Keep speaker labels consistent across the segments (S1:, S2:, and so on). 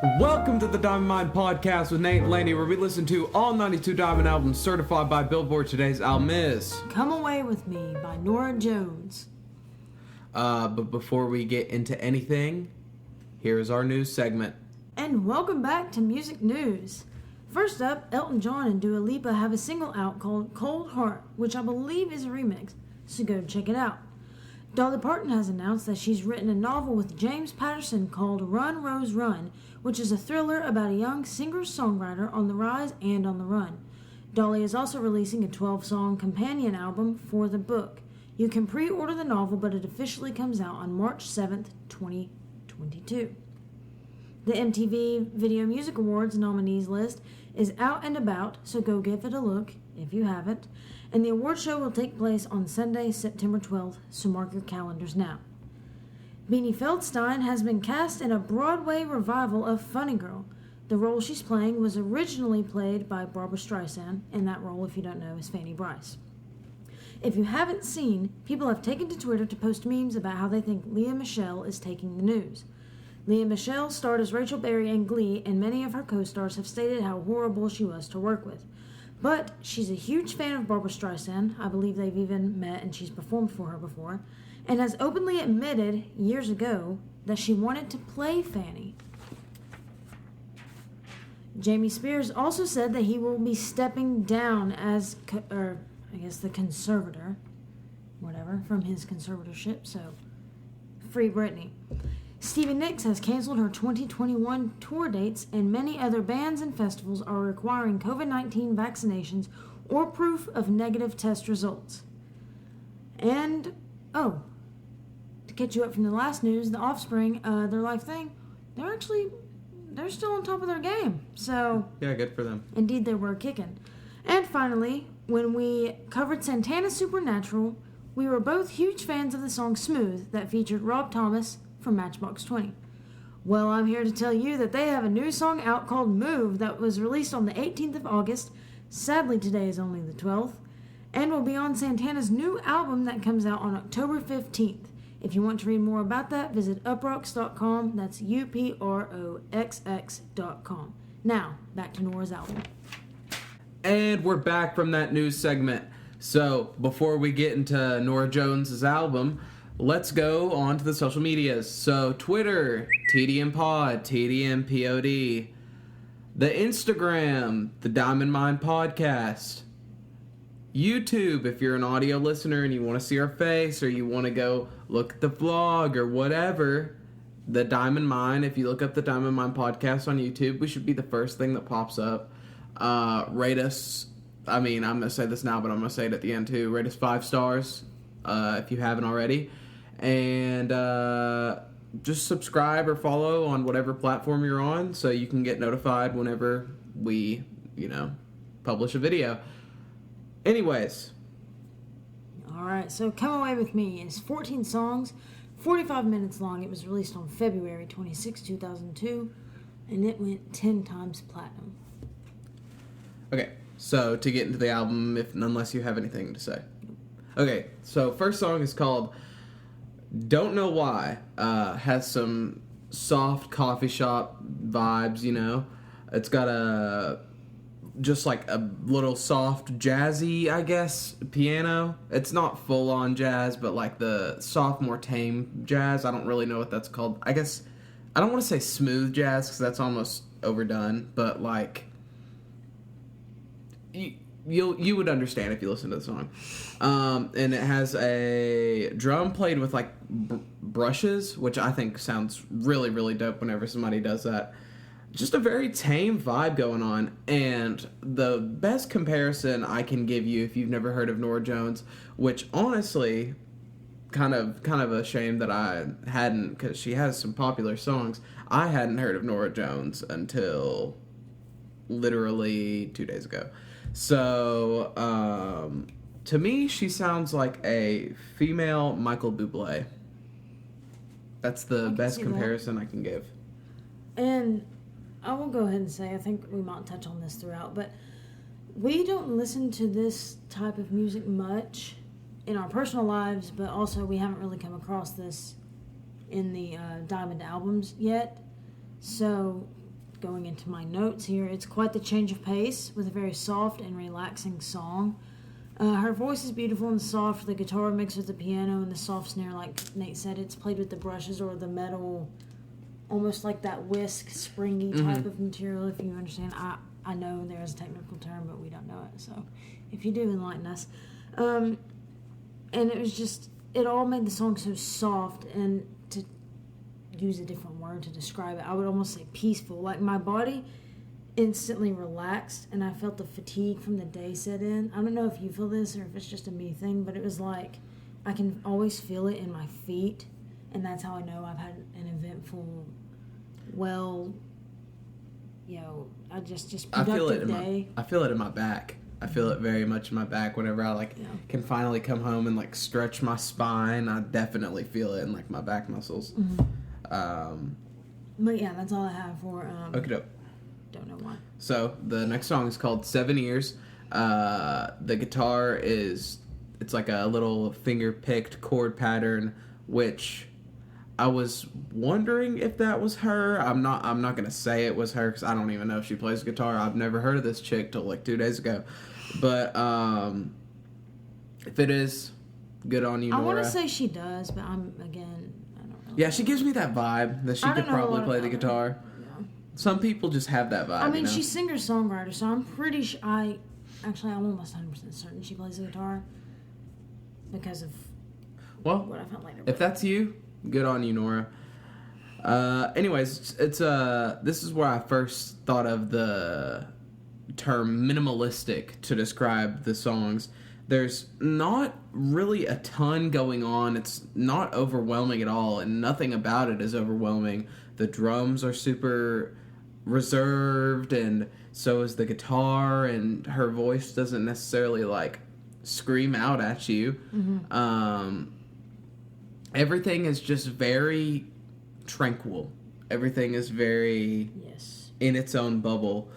S1: Welcome to the Diamond Mine Podcast with Nate and Laney, where we listen to all 92 Diamond albums certified by Billboard. Today's album is
S2: Come Away With Me by Norah Jones.
S1: But before we get into anything, here's our news segment.
S2: And welcome back to Music News. First up, Elton John and Dua Lipa have a single out called Cold Heart, which I believe is a remix, so go check it out. Dolly Parton has announced that she's written a novel with James Patterson called Run, Rose, Run, which is a thriller about a young singer-songwriter on the rise and on the run. Dolly is also releasing a 12-song companion album for the book. You can pre-order the novel, but it officially comes out on March 7th, 2022. The MTV Video Music Awards nominees list is out and about, so go give it a look if you haven't. And the award show will take place on Sunday, September 12th, so mark your calendars now. Beanie Feldstein has been cast in a Broadway revival of Funny Girl. The role she's playing was originally played by Barbra Streisand, and that role, if you don't know, is Fanny Brice. If you haven't seen, people have taken to Twitter to post memes about how they think Lea Michele is taking the news. Lea Michele starred as Rachel Berry in Glee, and many of her co-stars have stated how horrible she was to work with. But she's a huge fan of Barbra Streisand. I believe they've even met and she's performed for her before, and has openly admitted years ago that she wanted to play Fanny. Jamie Spears also said that he will be stepping down as, the conservator, from his conservatorship, so free Britney. Stevie Nicks has canceled her 2021 tour dates, and many other bands and festivals are requiring COVID-19 vaccinations or proof of negative test results. And, to catch you up from the last news, The Offspring, their life thing, they're still on top of their game. So,
S1: yeah, good for them.
S2: Indeed, they were kicking. And finally, when we covered Santana's Supernatural, we were both huge fans of the song Smooth that featured Rob Thomas from Matchbox 20. Well, I'm here to tell you that they have a new song out called Move that was released on the 18th of August. Sadly, today is only the 12th. And will be on Santana's new album that comes out on October 15th. If you want to read more about that, visit uproxx.com. That's uproxx.com. Now, back to Norah's album.
S1: And we're back from that news segment. So, before we get into Norah Jones' album, let's go on to the social medias. So, Twitter, TDMPod, TDMPOD. The Instagram, the Diamond Mine Podcast. YouTube, if you're an audio listener and you want to see our face, or you want to go look at the vlog or whatever, the Diamond Mine, if you look up the Diamond Mine Podcast on YouTube, we should be the first thing that pops up. Rate us. I'm going to say this now, but I'm going to say it at the end too. Rate us 5 stars if you haven't already. And just subscribe or follow on whatever platform you're on so you can get notified whenever we, publish a video. Anyways.
S2: Alright, so Come Away With Me is 14 songs, 45 minutes long. It was released on February 26, 2002, and it went 10 times platinum.
S1: Okay, so to get into the album, unless you have anything to say. Okay, so first song is called Don't Know Why. Has some soft coffee shop vibes, It's got just like a little soft jazzy, I guess, piano. It's not full on jazz, but like the soft, more tame jazz. I don't really know what that's called. I guess, I don't want to say smooth jazz because that's almost overdone, but like, you would understand if you listen to the song. And it has a drum played with like brushes, which I think sounds really, really dope whenever somebody does that. Just a very tame vibe going on. And the best comparison I can give you, if you've never heard of Norah Jones, which honestly, kind of a shame that I hadn't, because she has some popular songs. I hadn't heard of Norah Jones until literally 2 days ago. So, to me, she sounds like a female Michael Bublé. That's the best comparison I can give.
S2: And I will go ahead and say, I think we might touch on this throughout, but we don't listen to this type of music much in our personal lives, but also we haven't really come across this in the Diamond albums yet. So going into my notes here, it's quite the change of pace with a very soft and relaxing song. Her voice is beautiful and soft. The guitar mixed with the piano and the soft snare, like Nate said, it's played with the brushes or the metal, almost like that whisk, springy type of material, if you understand. I know there is a technical term, but we don't know it. So if you do, enlighten us. And it was just, it all made the song so soft, and to use a different word to describe it, I would almost say peaceful. Like my body instantly relaxed, and I felt the fatigue from the day set in. I don't know if you feel this or if it's just a me thing, but it was like I can always feel it in my feet, and that's how I know I've had an eventful, I just productive day.
S1: I feel it in my back. I feel it very much in my back whenever I can finally come home and stretch my spine. I definitely feel it in my back muscles.
S2: But yeah, that's all I have for
S1: Okay, dope.
S2: Don't know why.
S1: So the next song is called 7 Years. The guitar it's like a little finger picked chord pattern, which I was wondering if that was her. I'm not gonna say it was her because I don't even know if she plays guitar. I've never heard of this chick till 2 days ago. But if it is, good on you, Norah.
S2: I want to say she does, but I don't know.
S1: Yeah, she gives me that vibe that she could probably play the guitar. Some people just have that vibe.
S2: I mean, she's singer-songwriter, so I'm pretty sure. I'm almost 100% certain she plays the guitar because of what I found later.
S1: If that's you, good on you, Norah. Anyways, this is where I first thought of the term minimalistic to describe the songs. There's not really a ton going on. It's not overwhelming at all, and nothing about it is overwhelming. The drums are super reserved, and so is the guitar, and her voice doesn't necessarily scream out at you. Everything is just very tranquil. Everything is very in its own bubble.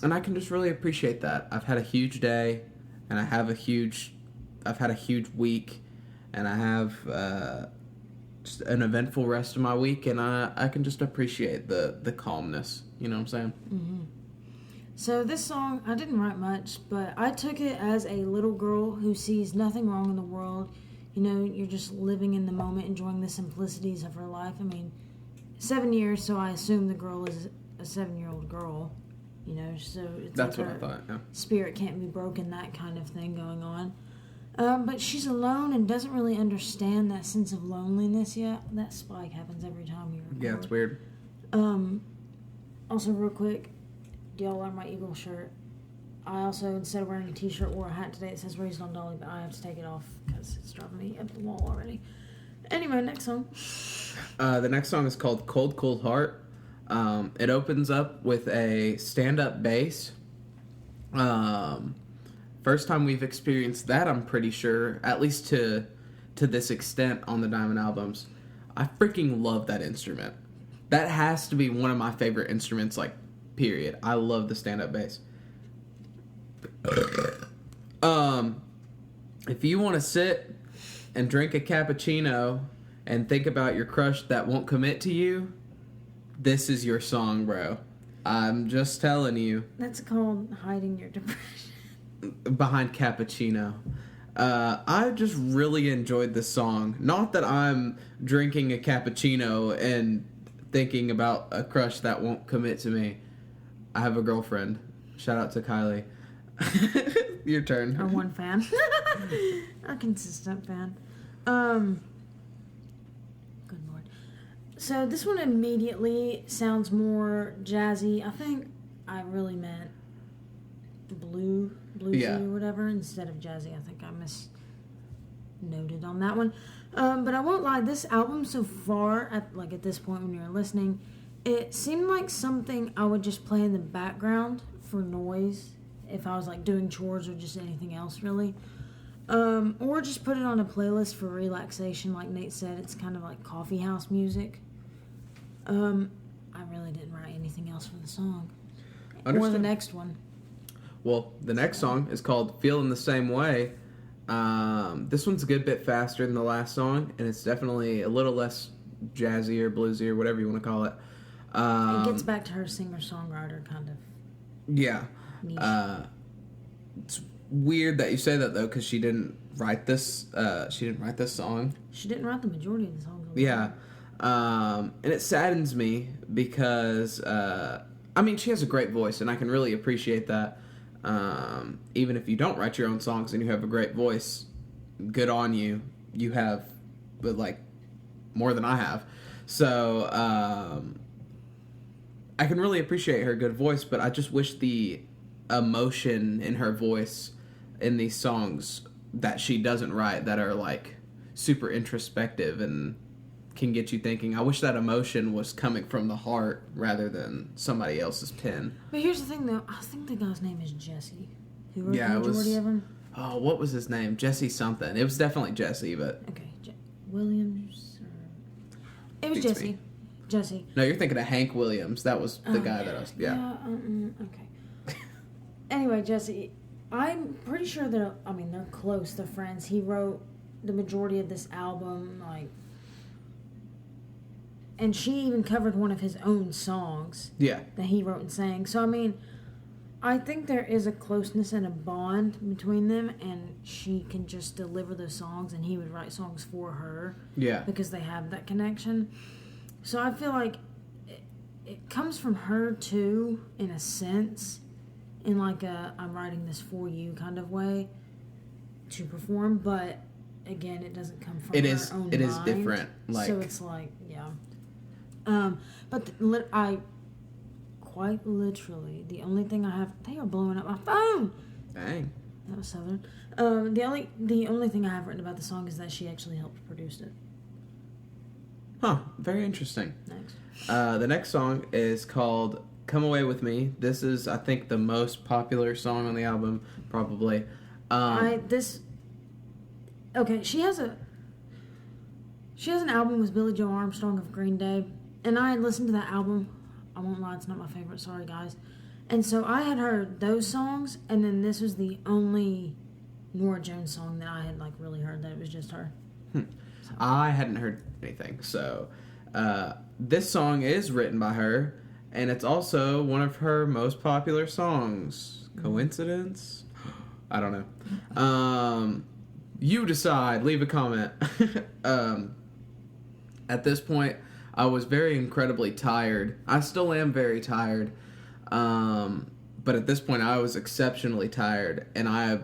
S1: And I can just really appreciate that. I've had a huge day, and I've had a huge week, and I have just an eventful rest of my week, and I can just appreciate the calmness. You know what I'm saying?
S2: Mm-hmm. So this song, I didn't write much, but I took it as a little girl who sees nothing wrong in the world. You're just living in the moment, enjoying the simplicities of her life. I mean, 7 years, so I assume the girl is a 7-year-old girl. So it's
S1: that's what I thought. Yeah.
S2: Spirit can't be broken, that kind of thing going on. But she's alone and doesn't really understand that sense of loneliness yet. That spike happens every time you record.
S1: Yeah, it's weird.
S2: Also, real quick, do y'all like my Eagle shirt? I also, instead of wearing a t-shirt, wore a hat today that says Raised on Dolly, but I have to take it off because it's driving me up the wall already. Anyway, next song.
S1: The next song is called Cold Cold Heart. It opens up with a stand-up bass. First time we've experienced that, I'm pretty sure, at least to this extent on the Diamond albums. I freaking love that instrument. That has to be one of my favorite instruments, period. I love the stand-up bass. If you want to sit and drink a cappuccino and think about your crush that won't commit to you, this is your song, bro. I'm just telling you.
S2: That's called hiding your depression.
S1: Behind cappuccino. I just really enjoyed this song. Not that I'm drinking a cappuccino and thinking about a crush that won't commit to me. I have a girlfriend. Shout out to Kylie. Your turn.
S2: Or one fan. A consistent fan. Good Lord. So this one immediately sounds more jazzy. I think I really meant bluesy or whatever instead of jazzy. I think I misnoted on that one. But I won't lie, this album so far, at this point when you're listening, it seemed like something I would just play in the background for noise if I was doing chores or just anything else really. Or just put it on a playlist for relaxation. Like Nate said, it's kind of like coffee house music. I really didn't write anything else for the song. Understood. Or the next one.
S1: Well, the next song is called Feeling the Same Way. This one's a good bit faster than the last song, and it's definitely a little less jazzy or bluesy or whatever you want to call it.
S2: It gets back to her singer-songwriter kind of
S1: Yeah.
S2: niche.
S1: It's weird that you say that, though, because she didn't write this song.
S2: She didn't write the majority of the songs.
S1: Yeah. And it saddens me because, she has a great voice, and I can really appreciate that. Even if you don't write your own songs and you have a great voice, good on you. You have, more than I have. So, I can really appreciate her good voice, but I just wish the emotion in her voice in these songs that she doesn't write, that are, super introspective and can get you thinking. I wish that emotion was coming from the heart rather than somebody else's pen.
S2: But here's the thing, though. I think the guy's name is Jesse, who wrote the majority of them.
S1: Oh, what was his name? Jesse something. It was definitely Jesse, but...
S2: Okay, Williams? It was Jesse. Jesse.
S1: No, you're thinking of Hank Williams. That was the guy that I was... Yeah.
S2: Okay. Anyway, Jesse, I'm pretty sure they're close. They're friends. He wrote the majority of this album, and she even covered one of his own songs.
S1: Yeah.
S2: That he wrote and sang. So, I think there is a closeness and a bond between them, and she can just deliver those songs, and he would write songs for her.
S1: Yeah.
S2: Because they have that connection. So I feel like it comes from her, too, in a sense, in I'm writing this for you kind of way to perform, but again, it doesn't come from her own mind.
S1: It is different.
S2: So it's yeah. But I quite literally, the only thing I have, they are blowing up my phone.
S1: Dang.
S2: That was Southern. The only thing I have written about the song is that she actually helped produce it.
S1: Huh. Very interesting.
S2: Next.
S1: The next song is called Come Away With Me. This is, I think, the most popular song on the album, probably. She has an album with Billie Joe Armstrong of Green Day, and I had listened to that album. I won't lie, it's not my favorite, sorry guys. And so I had heard those songs, and then this was the only Norah Jones song that I had really heard that it was just her. So. I hadn't heard anything, so this song is written by her, and it's also one of her most popular songs. Coincidence? I don't know. You decide. Leave a comment. At this point, I was very incredibly tired. I still am very tired. But at this point, I was exceptionally tired, and I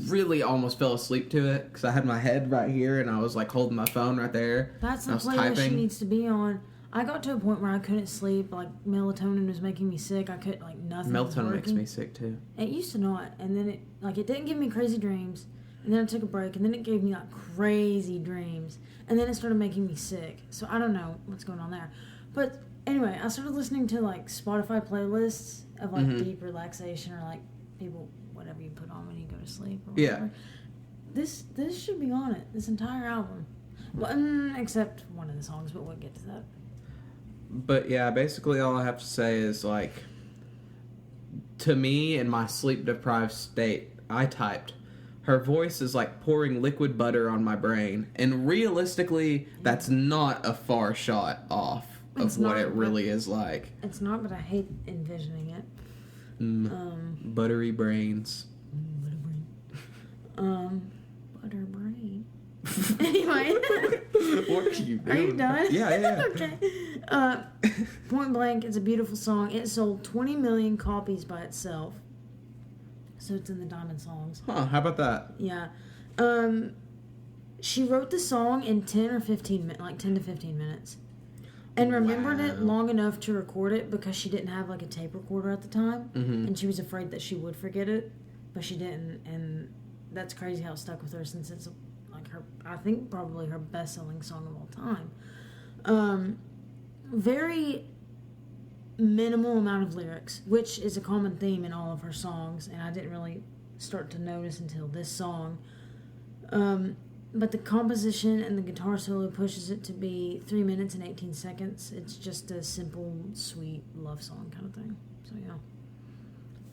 S1: really almost fell asleep to it because I had my head right here, and I was holding my phone right there.
S2: That's the playlist she needs to be on. I got to a point where I couldn't sleep. Melatonin was making me sick. I could nothing.
S1: Melatonin makes me sick too.
S2: It used to not, and then it didn't give me crazy dreams. And then I took a break, and then it gave me crazy dreams, and then it started making me sick. So I don't know what's going on there. But anyway, I started listening to Spotify playlists of deep relaxation or people, whatever you put on when you go to sleep or whatever. Yeah. This should be on it. This entire album, well, except one of the songs, but we'll get to that.
S1: But yeah, basically all I have to say is to me in my sleep deprived state, I typed, her voice is like pouring liquid butter on my brain. And realistically, that's not a far shot off of what it really is like.
S2: It's not, but I hate envisioning it.
S1: Buttery brains.
S2: Butter brain. Anyway.
S1: What are you doing?
S2: Are you done?
S1: Yeah.
S2: Okay. Point Blank is a beautiful song. It sold 20 million copies by itself. So it's in the Diamond Songs.
S1: Huh, how about that?
S2: Yeah. She wrote the song in 10 to 15 minutes. And remembered it long enough to record it because she didn't have a tape recorder at the time. Mm-hmm. And she was afraid that she would forget it. But she didn't. And that's crazy how it stuck with her since it's I think probably her best-selling song of all time. Very minimal amount of lyrics, which is a common theme in all of her songs, and I didn't really start to notice until this song. But the composition and the guitar solo pushes it to be 3 minutes and 18 seconds. It's just a simple, sweet love song kind of thing. So, yeah.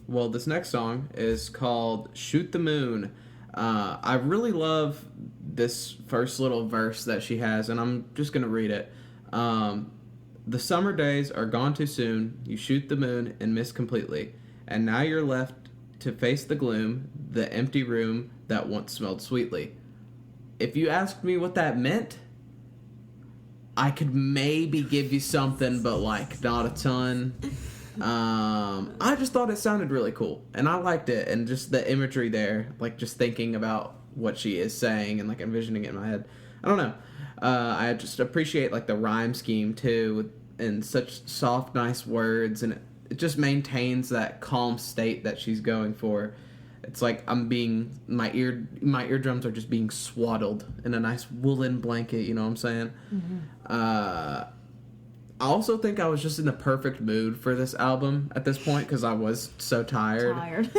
S1: Well, this next song is called Shoot the Moon. I really love this first little verse that she has, and I'm just going to read it. The summer days are gone too soon. You shoot the moon and miss completely. And now you're left to face the gloom, the empty room that once smelled sweetly. If you asked me what that meant, I could maybe give you something, but like not a ton. I just thought it sounded really cool, and I liked it, and just the imagery there, like just thinking about what she is saying and like envisioning it in my head. I don't know. I just appreciate like the rhyme scheme too, and such soft, nice words, and it just maintains that calm state that she's going for. It's like my eardrums are just being swaddled in a nice woolen blanket, you know what I'm saying? Mm-hmm. I also think I was just in the perfect mood for this album at this point because I was so tired.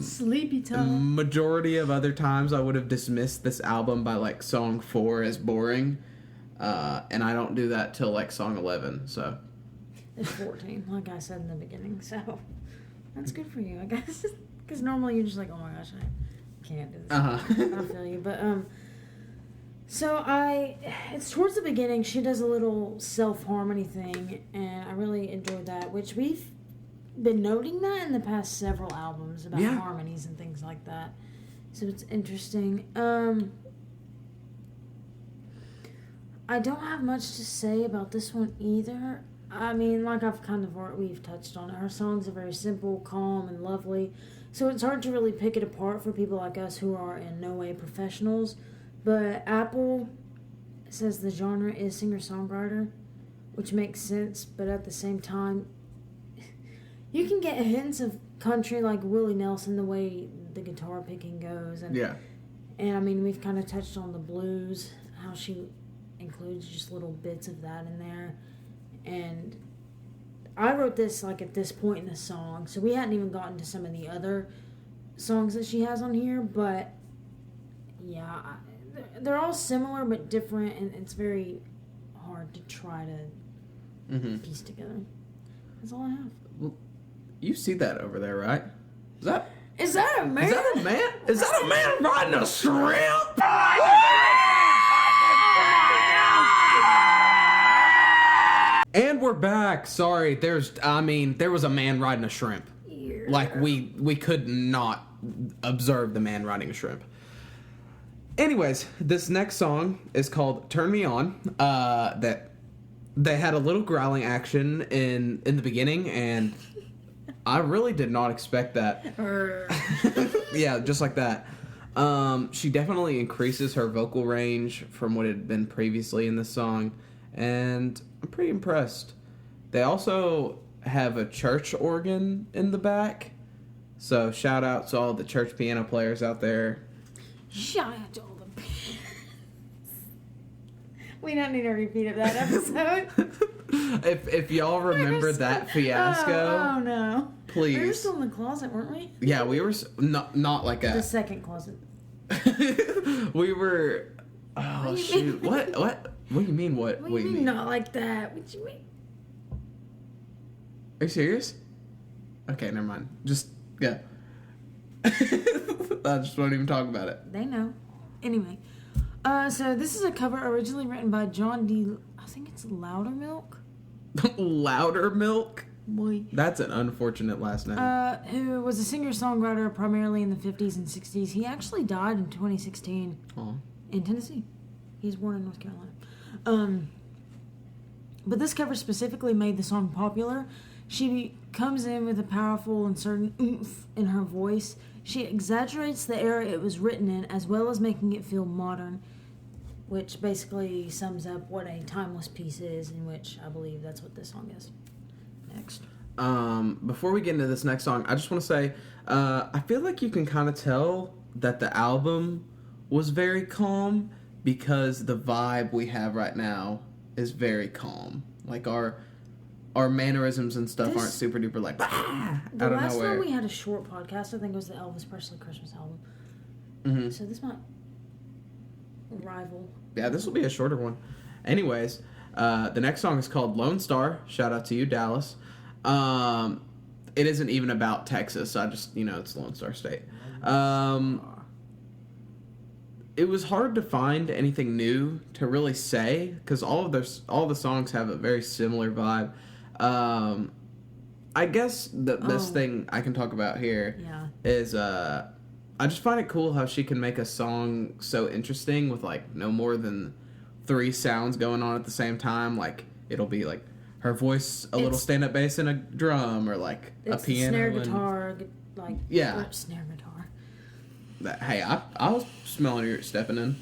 S2: Sleepy time.
S1: Majority of other times I would have dismissed this album by like song 4 as boring, and I don't do that till like song 11, so.
S2: It's 14, like I said in the beginning, so that's good for you, I guess. Because normally you're just like, oh my gosh, I can't do this. I feel you. But, it's towards the beginning, she does a little self-harmony thing, and I really enjoyed that, which we've been noting that in the past several albums about harmonies and things like that. So it's interesting. I don't have much to say about this one either. I mean, like we've touched on it. Her songs are very simple, calm, and lovely. So it's hard to really pick it apart for people like us who are in no way professionals. But Apple says the genre is singer-songwriter, which makes sense. But at the same time, you can get hints of country like Willie Nelson, the way the guitar picking goes. And I mean, we've kind of touched on the blues, how she includes just little bits of that in there. And I wrote this like at this point in the song, so we hadn't even gotten to some of the other songs that she has on here, but yeah, they're all similar but different, and it's very hard to try to piece together. That's all I have.
S1: Well, you see that over there, right? Is that
S2: a man?
S1: Is that a man? Is that a man riding a shrimp? And we're back. Sorry, there was a man riding a shrimp.
S2: Yeah.
S1: Like we could not observe the man riding a shrimp. Anyways, this next song is called "Turn Me On." That they had a little growling action in the beginning, and I really did not expect that. Yeah, just like that. She definitely increases her vocal range from what had been previously in this song, and I'm pretty impressed. They also have a church organ in the back, so shout out to all the church piano players out there.
S2: Shout out to all the We don't need a repeat of that episode.
S1: If y'all remember that fiasco,
S2: oh no,
S1: please.
S2: We were still in the closet, weren't we?
S1: Yeah, we were not like
S2: The
S1: a.
S2: second closet.
S1: We were. Oh shoot! What? What do you mean? What
S2: do you mean? Not like that. What do you mean?
S1: Are you serious? Okay, never mind. Just go. I just won't even talk about it.
S2: They know. Anyway, so this is a cover originally written by John D. I think it's Loudermilk.
S1: Loudermilk?
S2: Boy.
S1: That's an unfortunate last name.
S2: Who was a singer-songwriter primarily in the 50s and 60s. He actually died in 2016 in Tennessee. He's born in North Carolina. But this cover specifically made the song popular. She comes in with a powerful and certain oomph in her voice. She exaggerates the era it was written in, as well as making it feel modern, which basically sums up what a timeless piece is, in which I believe that's what this song is. Next.
S1: Before we get into this next song, I just want to say, I feel like you can kind of tell that the album was very calm because the vibe we have right now is very calm. Like our mannerisms and stuff aren't super duper like out of nowhere.
S2: The last time we had a short podcast, I think it was the Elvis Presley Christmas album. Mm-hmm. So this might rival.
S1: Yeah, this will be a shorter one. Anyways, the next song is called Lone Star. Shout out to you, Dallas. It isn't even about Texas. I just, it's Lone Star State. it was hard to find anything new to really say because all the songs have a very similar vibe. I guess the best thing I can talk about here is I just find it cool how she can make a song so interesting with like no more than 3 sounds going on at the same time. Like it'll be like her voice, a little stand-up bass and a drum, or like a piano,
S2: snare guitar, snare guitar.
S1: Hey, I was smelling you stepping in.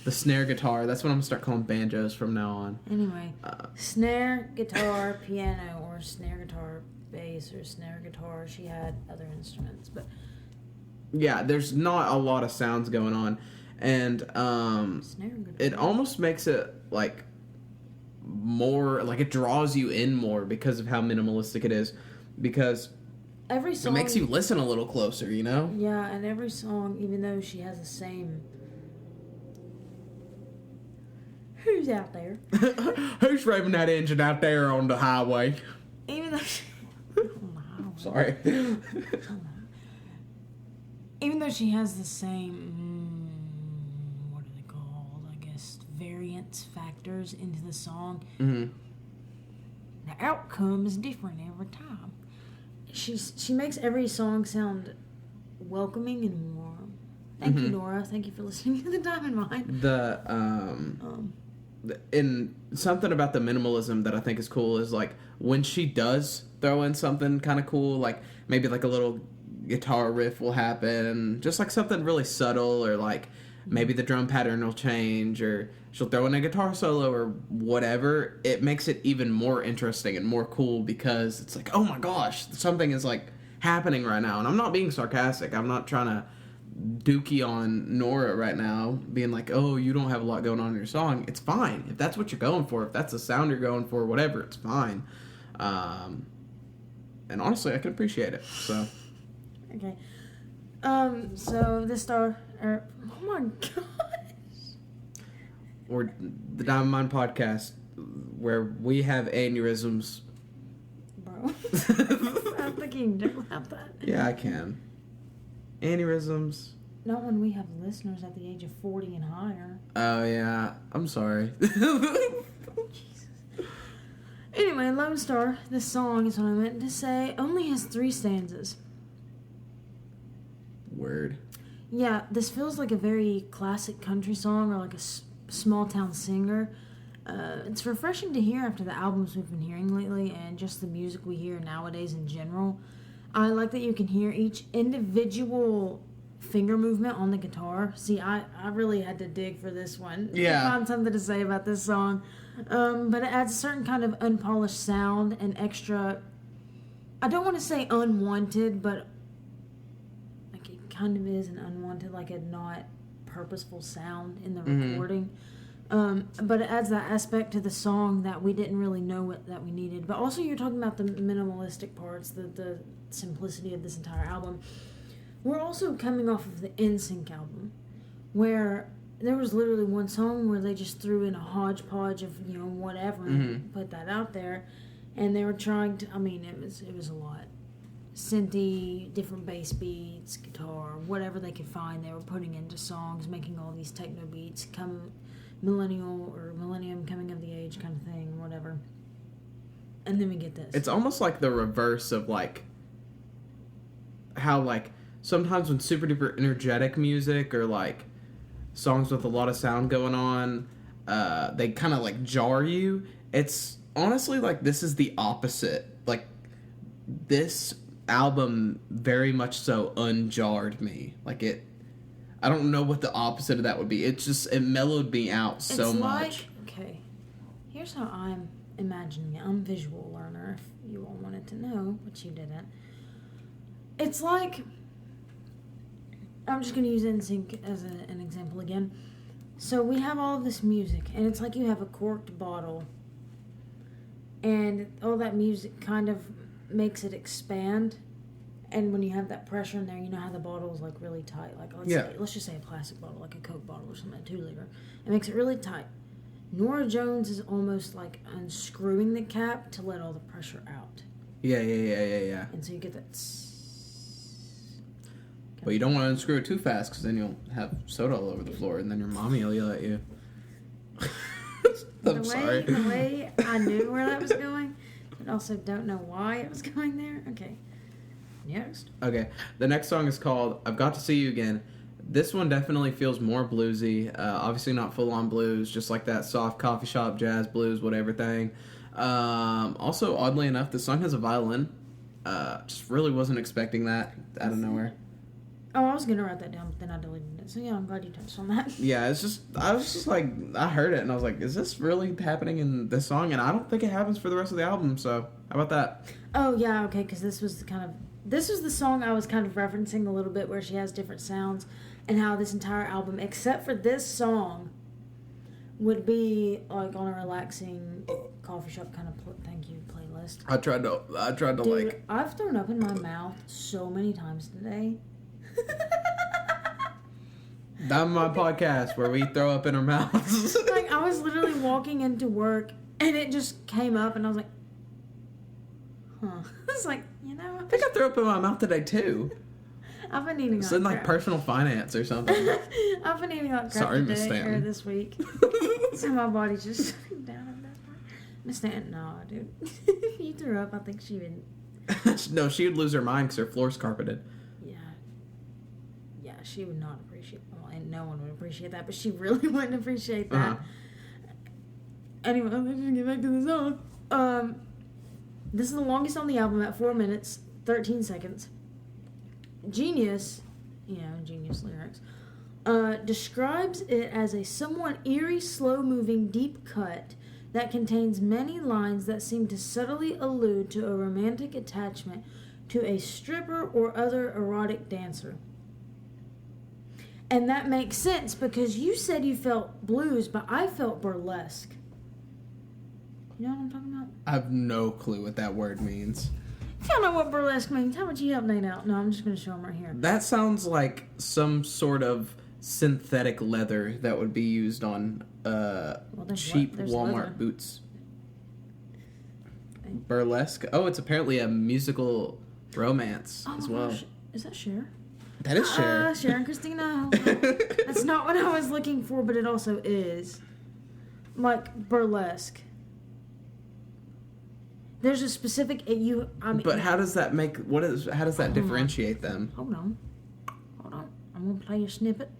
S1: The snare guitar. That's what I'm gonna start calling banjos from now on.
S2: Anyway, snare guitar, piano, or snare guitar, bass, or snare guitar. She had other instruments, but
S1: yeah, there's not a lot of sounds going on, and it almost makes it like more like it draws you in more because of how minimalistic it is, because
S2: every song
S1: it makes you listen a little closer, you know?
S2: Yeah, and every song, even though she has the same. Who's out there?
S1: Who's revving that engine out there on the highway?
S2: Even though
S1: Sorry.
S2: Even though she has the same, what are they called? I guess variance factors into the song.
S1: Mm-hmm.
S2: The outcome is different every time. She makes every song sound welcoming and warm. Thank you, Norah. Thank you for listening to the Diamond Mine.
S1: And something about the minimalism that I think is cool is like when she does throw in something kind of cool, like maybe like a little guitar riff will happen, just like something really subtle, or like maybe the drum pattern will change, or she'll throw in a guitar solo or whatever. It makes it even more interesting and more cool because it's like, oh my gosh, something is like happening right now. And I'm not being sarcastic. I'm not trying to dookie on Norah right now, being like, oh, you don't have a lot going on in your song. It's fine. If that's what you're going for, if that's the sound you're going for, whatever, it's fine. And honestly, I can appreciate it. So.
S2: Okay. So the star, oh my gosh.
S1: Or the Diamond Mine podcast, where we have aneurysms.
S2: Bro. I don't think you can joke about that.
S1: Yeah, I can. Aneurysms.
S2: Not when we have listeners at the age of 40 and higher.
S1: Oh, yeah. I'm sorry.
S2: Jesus. Anyway, Lone Star, this song is what I meant to say, only has 3 stanzas.
S1: Word.
S2: Yeah, this feels like a very classic country song or like a small town singer. It's refreshing to hear after the albums we've been hearing lately and just the music we hear nowadays in general. I like that you can hear each individual finger movement on the guitar. See, I really had to dig for this one.
S1: Yeah.
S2: I found something to say about this song. But it adds a certain kind of unpolished sound and extra, I don't want to say unwanted, but like it kind of is an unwanted, like a not purposeful sound in the recording. But it adds that aspect to the song that we didn't really know that we needed. But also you're talking about the minimalistic parts, the simplicity of this entire album. We're also coming off of the NSYNC album, where there was literally one song where they just threw in a hodgepodge of, whatever and put that out there. And they were trying to, it was a lot. Synthy, different bass beats, guitar, whatever they could find, they were putting into songs, making all these techno beats, millennium coming of the age kind of thing, whatever. And then we get this.
S1: It's almost like the reverse of like how like sometimes when super duper energetic music or like songs with a lot of sound going on, they kind of like jar you. It's honestly like this is the opposite. Like this album very much so unjarred me. Like I don't know what the opposite of that would be. It mellowed me out so much.
S2: Okay, here's how I'm imagining it. I'm a visual learner, if you all wanted to know, but you didn't. It's like, I'm just going to use NSYNC as an example again. So we have all of this music, and it's like you have a corked bottle, and all that music kind of makes it expand. And when you have that pressure in there, you know how the bottle is like really tight. Like let's just say a plastic bottle, like a Coke bottle or something, a 2-liter. It makes it really tight. Norah Jones is almost like unscrewing the cap to let all the pressure out.
S1: Yeah.
S2: And so you get that.
S1: But you don't want to unscrew it too fast because then you'll have soda all over the floor and then your mommy will yell at you. I'm sorry.
S2: The way I knew where that was going, but also don't know why it was going there. Okay. Next.
S1: Okay. The next song is called I've Got to See You Again. This one definitely feels more bluesy. Obviously not full-on blues, just like that soft coffee shop, jazz, blues, whatever thing. Also, oddly enough, the song has a violin. Just really wasn't expecting that out of nowhere.
S2: Oh, I was going to write that down, but then I deleted it. So, yeah, I'm glad you touched on that.
S1: Yeah, I was just like, I heard it, and I was like, is this really happening in this song? And I don't think it happens for the rest of the album, so how about that?
S2: Oh, yeah, okay, because this was the song I was kind of referencing a little bit where she has different sounds and how this entire album, except for this song, would be like on a relaxing coffee shop kind of thank you playlist.
S1: I tried to
S2: Dude,
S1: like...
S2: I've thrown up in my mouth so many times today.
S1: That's my podcast where we throw up in our mouths.
S2: Like, I was literally walking into work and it just came up and I was like, huh. I was like, you know,
S1: I think I threw up in my mouth today too.
S2: I've been eating
S1: It's in like personal finance or something.
S2: I've been eating like crap
S1: Sorry, Miss
S2: today or
S1: Stanton.
S2: this week. So my body's just shutting down at that part. Miss Stanton, no, dude. If you threw up, I think she would.
S1: No, she would lose her mind because her floor's carpeted.
S2: Yeah, she would not appreciate. Well, and no one would appreciate that, but she really wouldn't appreciate that.
S1: Uh-huh.
S2: Anyway, let's just get back to the song. This is the longest on the album at 4 minutes 13 seconds. Genius, genius lyrics, describes it as a somewhat eerie, slow-moving, deep cut that contains many lines that seem to subtly allude to a romantic attachment to a stripper or other erotic dancer. And that makes sense because you said you felt blues, but I felt burlesque. You know what I'm talking about?
S1: I have no clue what that word means.
S2: If y'all know what burlesque means, how about you help Nate out? No, I'm just going to show him right here.
S1: That sounds like some sort of synthetic leather that would be used on cheap Walmart
S2: leather.
S1: boots. Burlesque. Oh, it's apparently a musical romance as well.
S2: Gosh. Is that Cher?
S1: That is Cher.
S2: Cher and Christina. That's not what I was looking for, but it also is. Like burlesque. There's a specific
S1: But how does that how does that differentiate them?
S2: Hold on. I'm gonna play a snippet.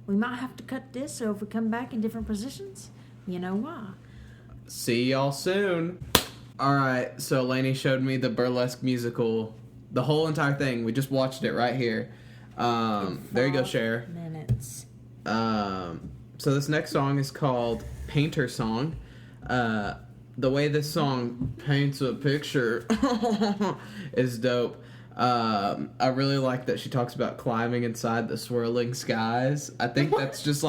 S2: We might have to cut this, so if we come back in different positions, you know why.
S1: See y'all soon. Alright, so Lainey showed me the burlesque musical, the whole entire thing. We just watched it right here. There you go, Cher.
S2: Minutes.
S1: So this next song is called Painter Song. The way this song paints a picture is dope. I really like that she talks about climbing inside the swirling skies. I think that's just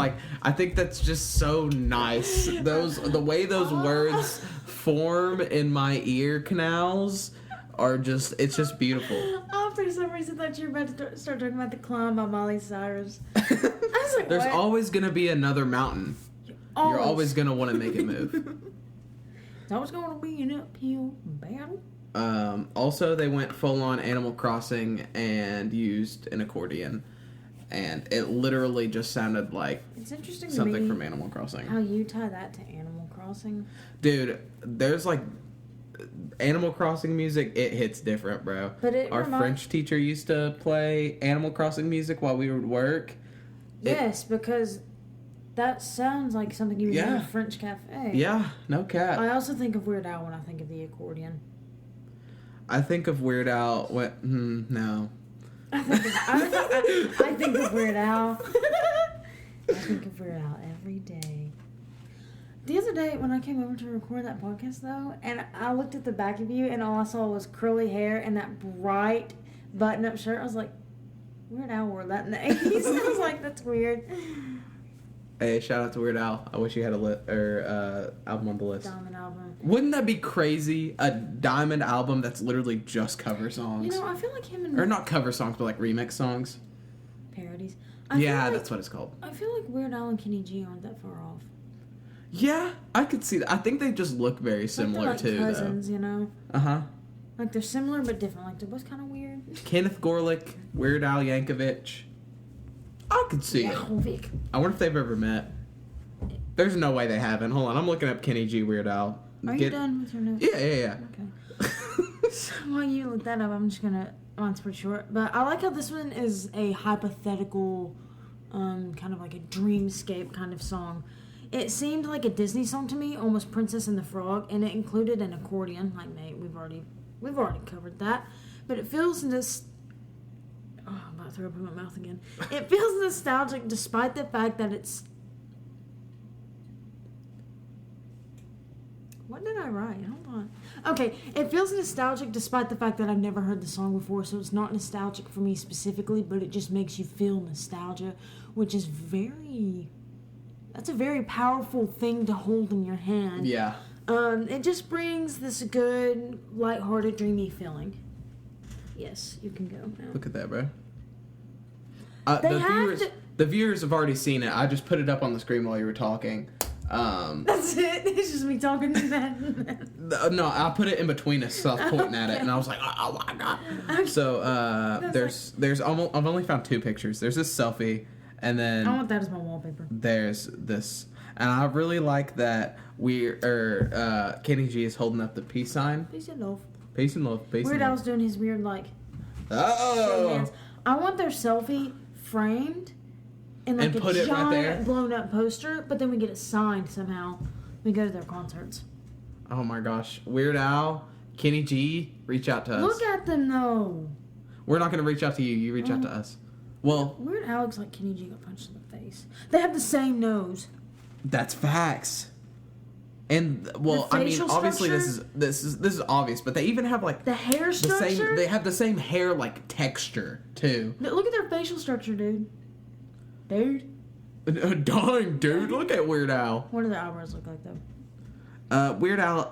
S1: so nice. The way those words form in my ear canals it's just beautiful.
S2: Oh, for some reason I thought you were about to start talking about The Climb by Miley Cyrus. I was like,
S1: There's
S2: what?
S1: always going to be another mountain. You're always going to want to make it move.
S2: It's always going to be an uphill battle.
S1: Also, they went full-on Animal Crossing and used an accordion. And it literally just sounded like
S2: it's interesting
S1: something from Animal Crossing.
S2: How you tie that to Animal Crossing.
S1: Dude, there's like... Animal Crossing music, it hits different, bro.
S2: But
S1: our French teacher used to play Animal Crossing music while we would work.
S2: Yes, because that sounds like something you would do in a French cafe.
S1: Yeah, no cap.
S2: I also think of Weird Al when I think of the accordion.
S1: I think of Weird Al. No.
S2: I think of Weird Al. I think of Weird Al every day. The other day when I came over to record that podcast, though, and I looked at the back of you, and all I saw was curly hair and that bright button-up shirt. I was like, Weird Al wore that in the 80s. I was like, that's weird.
S1: Hey, shout out to Weird Al. I wish you had a album on the list.
S2: Diamond album.
S1: Wouldn't that be crazy? A Diamond album that's literally just cover songs.
S2: You know, I feel like him and...
S1: Or not cover songs, but like remix songs.
S2: Parodies.
S1: That's what it's called.
S2: I feel like Weird Al and Kenny G aren't that far off.
S1: Yeah, I could see that. I think they just look very similar
S2: like
S1: too.
S2: Cousins,
S1: though.
S2: You know.
S1: Uh huh.
S2: Like, they're similar but different. Like, they're both kind of weird.
S1: Kenneth Gorlick, Weird Al Yankovic. I could see it.
S2: Yankovic.
S1: I wonder if they've ever met. There's no way they haven't. Hold on, I'm looking up Kenny G, Weird Al.
S2: Are you done with your notes?
S1: Yeah.
S2: Okay. So while you look that up, I'm just gonna... Mine's pretty short. But I like how this one is a hypothetical, kind of like a dreamscape kind of song. It seemed like a Disney song to me, almost Princess and the Frog, and it included an accordion. Like, mate, we've already covered that. But it feels this... Oh, I'm about to throw up in my mouth again. It feels nostalgic despite the fact that it's... What did I write? Hold on. Okay, it feels nostalgic despite the fact that I've never heard the song before, so it's not nostalgic for me specifically, but it just makes you feel nostalgia, which is that's a very powerful thing to hold in your hand.
S1: Yeah.
S2: It just brings this good, lighthearted, dreamy feeling. Yes, you can go now.
S1: Look at that, bro. The viewers have already seen it. I just put it up on the screen while you were talking.
S2: That's it. It's just me talking to that.
S1: No, I put it in between us, so I was pointing at it, and I was like, "Oh my god!" Okay. So there's almost I've only found 2 pictures. There's this selfie, and then
S2: I want that as my wallpaper.
S1: There's this, and I really like that Kenny G is holding up the peace sign.
S2: Peace and love.
S1: Peace and love. Peace
S2: Weird
S1: and
S2: Al's doing his weird like.
S1: Oh.
S2: Hands. I want their selfie framed. And like
S1: put
S2: a
S1: it right there.
S2: giant blown up poster, but then we get it signed somehow. We go to their concerts.
S1: Oh my gosh. Weird Al, Kenny G, reach out to us.
S2: Look at them though.
S1: We're not going to reach out to you. You reach out to us. Well,
S2: Weird Al looks like Kenny G got punched in the face. They have the same nose.
S1: That's facts. And well, I mean, obviously this is obvious, but they even have like
S2: the hair structure.
S1: They have the same hair like texture too.
S2: Look at their facial structure, dude.
S1: Dang, dude! Look at Weird Al.
S2: What do their eyebrows look like though?
S1: Weird Al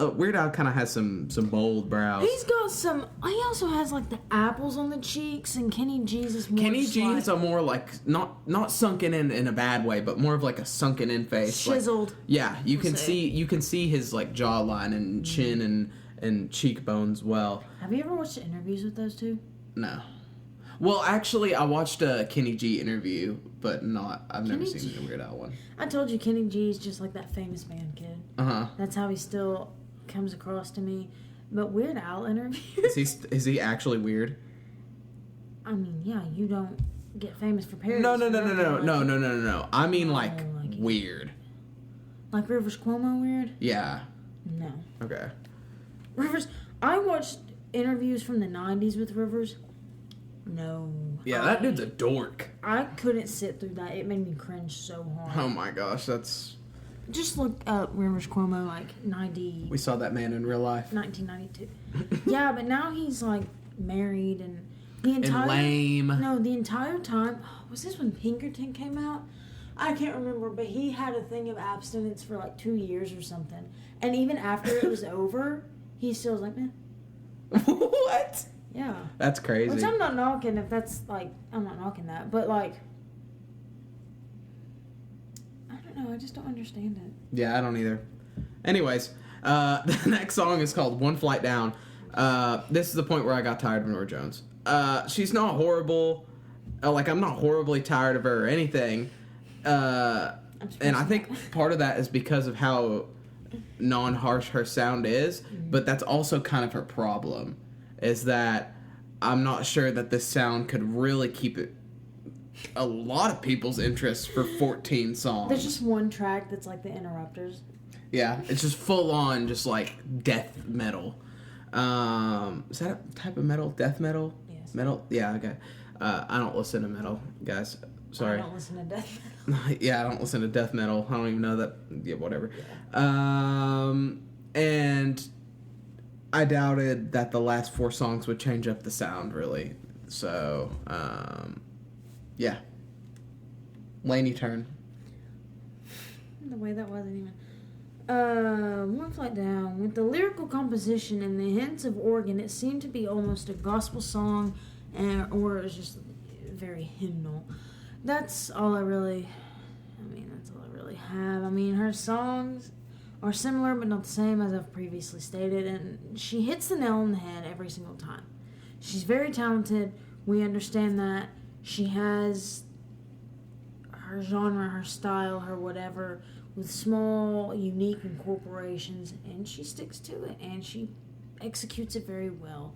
S1: kind of has some bold brows.
S2: He's got some. He also has like the apples on the cheeks, and Kenny G's is more.
S1: Kenny G is a more like not sunken in a bad way, but more of like a sunken in face,
S2: chiseled.
S1: Like, yeah, you can see his like jawline and chin and cheekbones well.
S2: Have you ever watched the interviews with those two?
S1: No. Well, actually, I watched a Kenny G interview, but I've never seen the Weird Al one.
S2: I told you Kenny G is just like that famous man kid.
S1: Uh-huh.
S2: That's how he still comes across to me. But Weird Al interviews...
S1: Is he actually weird?
S2: I mean, yeah, you don't get famous for parodies.
S1: No. I mean, like weird.
S2: Like Rivers Cuomo weird?
S1: Yeah.
S2: No.
S1: Okay.
S2: Rivers... I watched interviews from the 90s with Rivers... No.
S1: Yeah, that dude's a dork.
S2: I couldn't sit through that. It made me cringe so hard.
S1: Oh my gosh, that's...
S2: Just look up Rivers Cuomo, like, 90...
S1: We saw that man in real life.
S2: 1992. Yeah, but now he's, like, married and... The entire...
S1: And lame.
S2: No, the entire time... Was this when Pinkerton came out? I can't remember, but he had a thing of abstinence for, like, 2 years or something. And even after it was over, he still was like, man.
S1: What?
S2: Yeah.
S1: That's crazy.
S2: Which I'm not knocking if that's, like, I'm not knocking that. But, like, I don't know. I just don't understand it.
S1: Yeah, I don't either. Anyways, the next song is called One Flight Down. This is the point where I got tired of Norah Jones. She's not horrible. I'm not horribly tired of her or anything. And I think part of that is because of how non-harsh her sound is. Mm-hmm. But that's also kind of her problem. Is that I'm not sure that this sound could really keep it a lot of people's interest for 14 songs.
S2: There's just one track that's like the Interrupters.
S1: Yeah, it's just full on, just like death metal. Is that a type of metal? Death metal?
S2: Yes.
S1: Metal? Yeah, okay. I don't listen to metal, guys. Sorry.
S2: I don't listen to death metal.
S1: Yeah, I don't listen to death metal. I don't even know that. Yeah, whatever.
S2: Yeah.
S1: And I doubted that the last 4 songs would change up the sound, really. So, yeah. Laney turn.
S2: The way that wasn't even... One Flight Down. With the lyrical composition and the hints of organ, it seemed to be almost a gospel song, or it was just very hymnal. That's all I really have. I mean, her songs are similar but not the same, as I've previously stated, and she hits the nail on the head every single time. She's very talented. We understand that. She has her genre, her style, her whatever, with small, unique incorporations, and she sticks to it, and she executes it very well.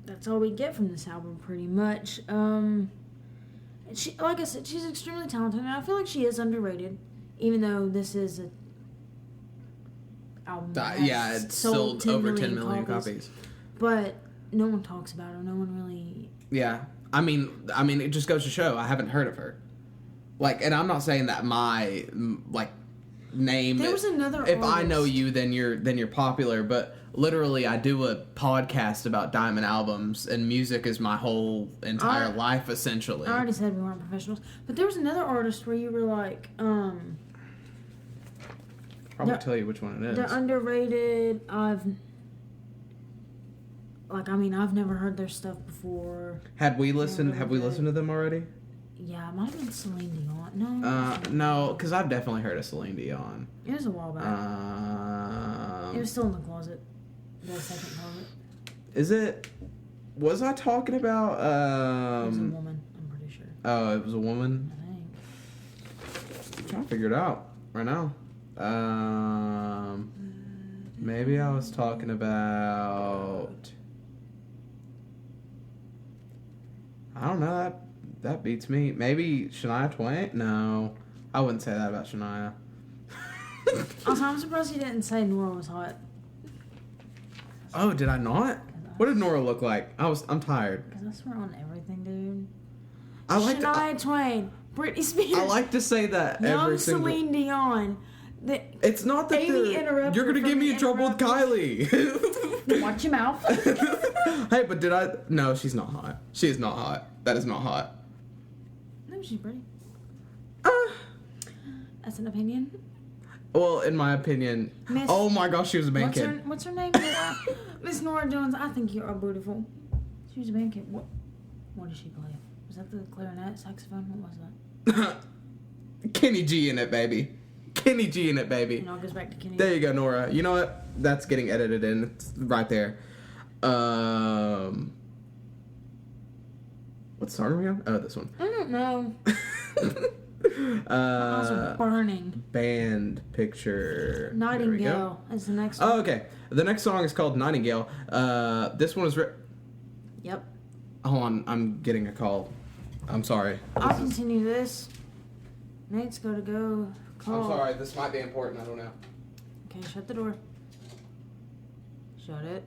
S2: That's all we get from this album, pretty much. She, like I said, she's extremely talented, and I feel like she is underrated, even though this is a album that
S1: it's sold over 10 million copies.
S2: But no one talks about her. No one really.
S1: Yeah, I mean, it just goes to show I haven't heard of her. Like, and I'm not saying that my name.
S2: There was another.
S1: If
S2: artist.
S1: I know you, then you're popular. But literally, I do a podcast about diamond albums, and music is my whole entire life, essentially.
S2: I already said we weren't professionals, but there was another artist where you were like,
S1: Probably tell you which one it is.
S2: They're underrated. I've never heard their stuff before.
S1: Have we listened to them already?
S2: Yeah, it might have been Celine Dion.
S1: No, because I've definitely heard of Celine Dion.
S2: It was a while back. It was still in the closet. The second closet.
S1: Is it? Was I talking about?
S2: It was a woman, I'm pretty sure.
S1: Oh, it was a woman?
S2: I think.
S1: I'm trying to figure it out right now. Maybe I was talking about... I don't know, that beats me. Maybe Shania Twain? No, I wouldn't say that about Shania.
S2: Also, I'm surprised you didn't say Norah was hot.
S1: Oh, did I not? What did Norah look like? I'm tired.
S2: Because I swear on everything, dude.
S1: Shania
S2: Twain, Britney Spears.
S1: I like to say that every single...
S2: Celine Dion.
S1: It's not that you're gonna get me in trouble with Kylie.
S2: Watch your mouth.
S1: Hey, but did I? No, she's not hot. She is not hot. That is not hot.
S2: No, she's pretty. That's an opinion.
S1: Well, in my opinion, oh my gosh, she was a band kid.
S2: What's her name? Miss Norah Jones. I think you are beautiful. She was a band kid. What did she play? Was that the clarinet, saxophone? What was that?
S1: Kenny G in it, baby. Kenny G in it, baby.
S2: And all goes back to Kenny.
S1: There you go, Norah. You know what? That's getting edited in. It's right there. What song are we on? Oh, this one.
S2: I don't know. Also burning.
S1: Band picture.
S2: Nightingale is the next one.
S1: Oh, okay. The next song is called Nightingale. This one is
S2: Yep.
S1: Hold on, I'm getting a call. I'm sorry.
S2: I'll continue this. Nate's gotta go. Call.
S1: I'm sorry, this might be important, I don't know.
S2: Okay, shut the door. Shut it.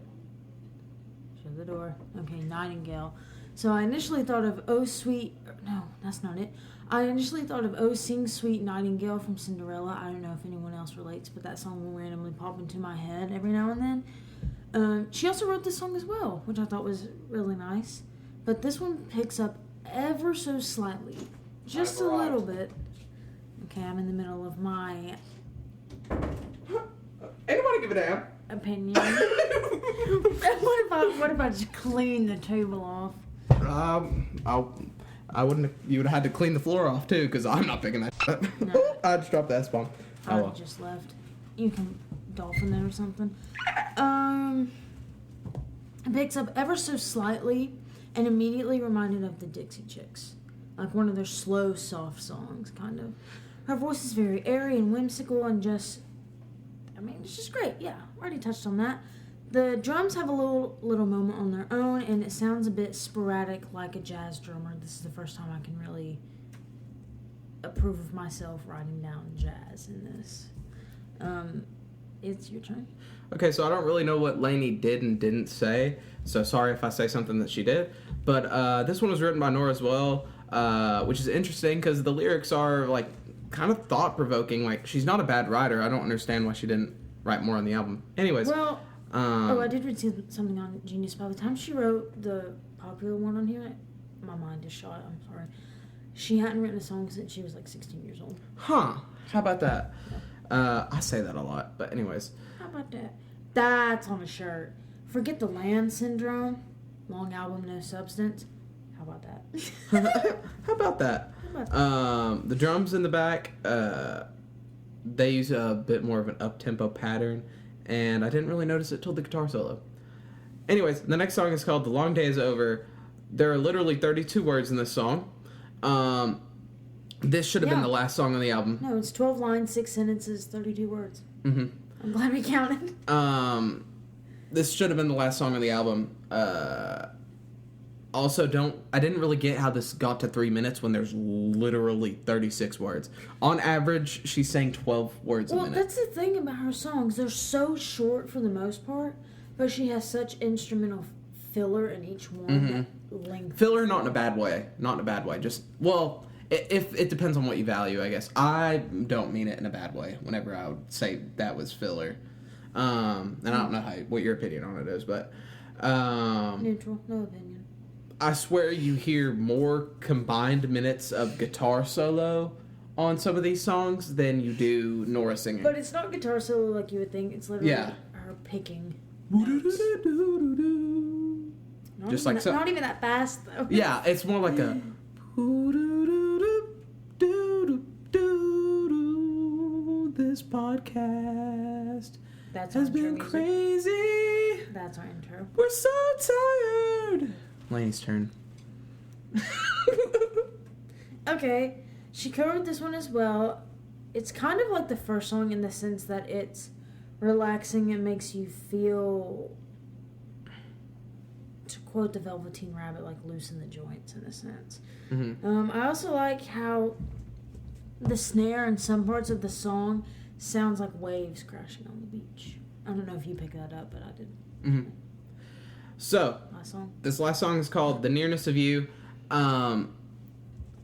S2: Shut the door. Okay, Nightingale. So I initially thought of Oh Sweet... No, that's not it. I initially thought of Oh Sing Sweet Nightingale from Cinderella. I don't know if anyone else relates, but that song will randomly pop into my head every now and then. She also wrote this song as well, which I thought was really nice. But this one picks up ever so slightly. Just a little bit. Okay, I'm in the middle of my...
S1: Anybody give a damn?
S2: Opinion. What if I just clean the table off?
S1: I wouldn't have, you would have had to clean the floor off too, because I'm not picking that up. No. I just dropped the S-bomb.
S2: I just left. You can dolphin it or something. It picks up ever so slightly and immediately reminded of the Dixie Chicks. Like one of their slow, soft songs, kind of. Her voice is very airy and whimsical and just... it's just great. Yeah, already touched on that. The drums have a little moment on their own, and it sounds a bit sporadic like a jazz drummer. This is the first time I can really approve of myself writing down jazz in this. It's your turn.
S1: Okay, so I don't really know what Lainey did and didn't say, so sorry if I say something that she did. But this one was written by Norah as well, which is interesting because the lyrics are like kind of thought-provoking. Like, she's not a bad writer. I don't understand why she didn't write more on the album. Anyways.
S2: Well, I did read something on Genius. By the time she wrote the popular one on here, my mind is shot. I'm sorry. She hadn't written a song since she was like 16 years old.
S1: Huh. How about that? I say that a lot, but anyways.
S2: How about that? That's on a shirt. Forget the Land Syndrome. Long album, no substance. How about that?
S1: How about that? The drums in the back, they use a bit more of an up-tempo pattern, and I didn't really notice it till the guitar solo. Anyways, the next song is called The Long Day Is Over. There are literally 32 words in this song. This should have been the last song on the album.
S2: No, it's 12 lines, 6 sentences, 32 words.
S1: Mm-hmm.
S2: I'm glad we counted.
S1: This should have been the last song on the album. Also, I didn't really get how this got to 3 minutes when there's literally 36 words. On average, she's saying 12 words a minute.
S2: Well, that's the thing about her songs. They're so short for the most part, but she has such instrumental filler in each one. That length.
S1: Filler, not in a bad way. Not in a bad way. Just, well, if it depends on what you value, I guess. I don't mean it in a bad way whenever I would say that was filler. And I don't know what your opinion on it is, but...
S2: Neutral, no opinion.
S1: I swear you hear more combined minutes of guitar solo on some of these songs than you do Norah singing.
S2: But it's not guitar solo like you would think. It's literally her picking notes.
S1: Just like so.
S2: Not even that fast, though.
S1: Yeah, it's more like a... This podcast has been crazy.
S2: That's our intro.
S1: We're so tired. Lainey's turn.
S2: Okay, she covered this one as well. It's kind of like the first song in the sense that it's relaxing and makes you feel, to quote the Velveteen Rabbit, like loosen the joints in a sense.
S1: Mm-hmm.
S2: I also like how the snare in some parts of the song sounds like waves crashing on the beach. I don't know if you picked that up, but I did.
S1: Mm-hmm. So, this last song is called The Nearness of You. I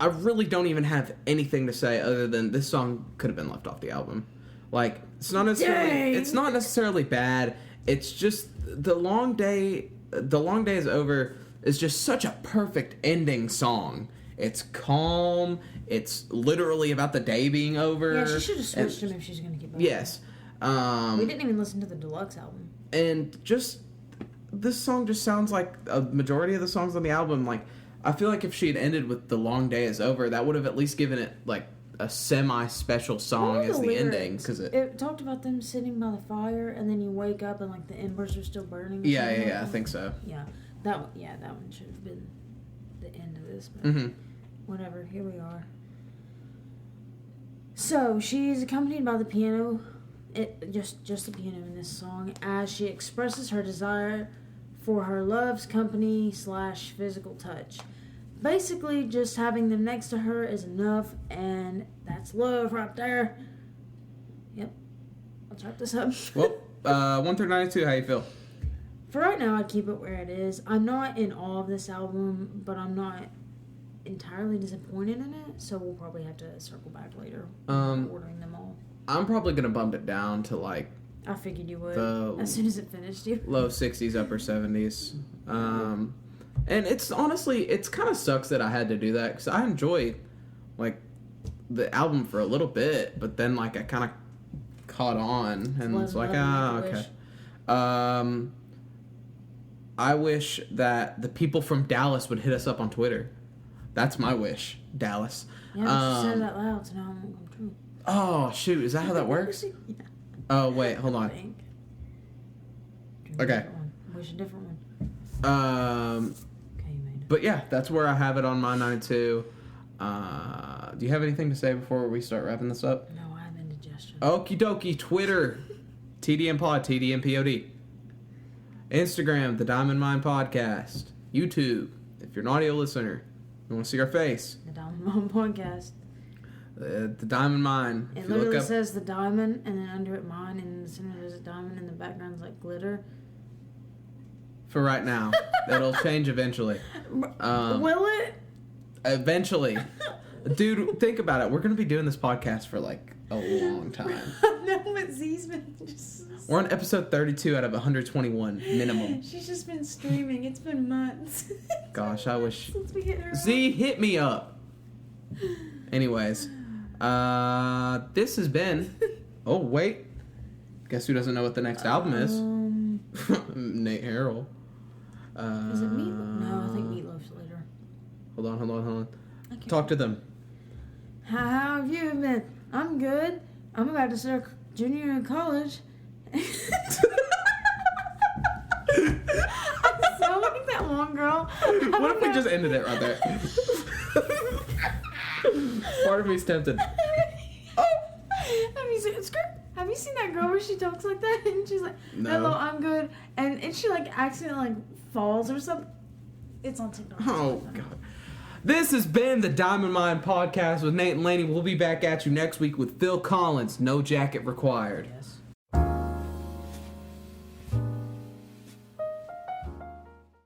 S1: really don't even have anything to say other than this song could have been left off the album. Like, it's not necessarily bad. It's just The Long Day Is Over is just such a perfect ending song. It's calm. It's literally about the day being over.
S2: Yeah, she should have switched him if she's going to keep going.
S1: Yes.
S2: We didn't even listen to the deluxe album.
S1: And just... this song just sounds like a majority of the songs on the album. Like, I feel like if she had ended with The Long Day Is Over, that would have at least given it, like, a semi-special song as the ending. Cause
S2: it talked about them sitting by the fire, and then you wake up and, like, the embers are still burning.
S1: Yeah, I think so.
S2: Yeah, that one should have been the end of this. But whatever, here we are. So, she's accompanied by the piano, just the piano in this song, as she expresses her desire for her love's company / physical touch. Basically, just having them next to her is enough, and that's love right there. Yep. Let's wrap this up.
S1: Well, 1 through 92, how you feel?
S2: For right now, I'd keep it where it is. I'm not in awe of this album, but I'm not entirely disappointed in it, so we'll probably have to circle back later ordering them all.
S1: I'm probably going to bump it down to, like...
S2: I figured you would. As soon as it finished, you.
S1: Low 60s, upper 70s. And it's honestly, it's kind of sucks that I had to do that, because I enjoyed, like, the album for a little bit, but then, like, I kind of caught on, and it's like, okay. I wish that the people from Dallas would hit us up on Twitter. That's my wish, Dallas.
S2: Yeah, but you said that loud, so now it won't come true.
S1: Oh, shoot. Is that how that works?
S2: Yeah.
S1: Oh, wait. Hold on. Okay.
S2: Wish a different one.
S1: Okay, you made it. But yeah, that's where I have it on my 92. Do you have anything to say before we start wrapping this up?
S2: No, I have indigestion.
S1: Okie dokie. Twitter. TDMPod. TDMPOD. Instagram. The Diamond Mine Podcast. YouTube. If you're an audio listener, you want to see our face.
S2: The Diamond Mine Podcast.
S1: The Diamond Mine.
S2: It literally says the diamond, and then under it mine, and in the center there's a diamond, and the background's like glitter.
S1: For right now. That'll change eventually.
S2: Will it?
S1: Eventually. Dude, think about it. We're going to be doing this podcast for like a long time.
S2: No, but Z's been just...
S1: We're on episode 32 out of 121 minimum.
S2: She's just been streaming. It's been months.
S1: Gosh, I wish...
S2: Since we hit her
S1: Z, hit me up. Anyways. This has been... Oh, wait. Guess who doesn't know what the next album is? Nate Harrell.
S2: Is it Meatloaf? No, I think Meatloaf's later.
S1: Hold on. Talk to them.
S2: How have you been? I'm good. I'm about to start junior year in college. I sound like that one girl.
S1: What if we just ended it right there? Part of me's tempted.
S2: Have you seen that girl where she talks like that and she's like,
S1: No.
S2: "Hello, I'm good," and she like accidentally like falls or something? It's on TikTok.
S1: Oh God. This has been the Diamond Mine Podcast with Nate and Laney. We'll be back at you next week with Phil Collins. No jacket required.
S2: Yes.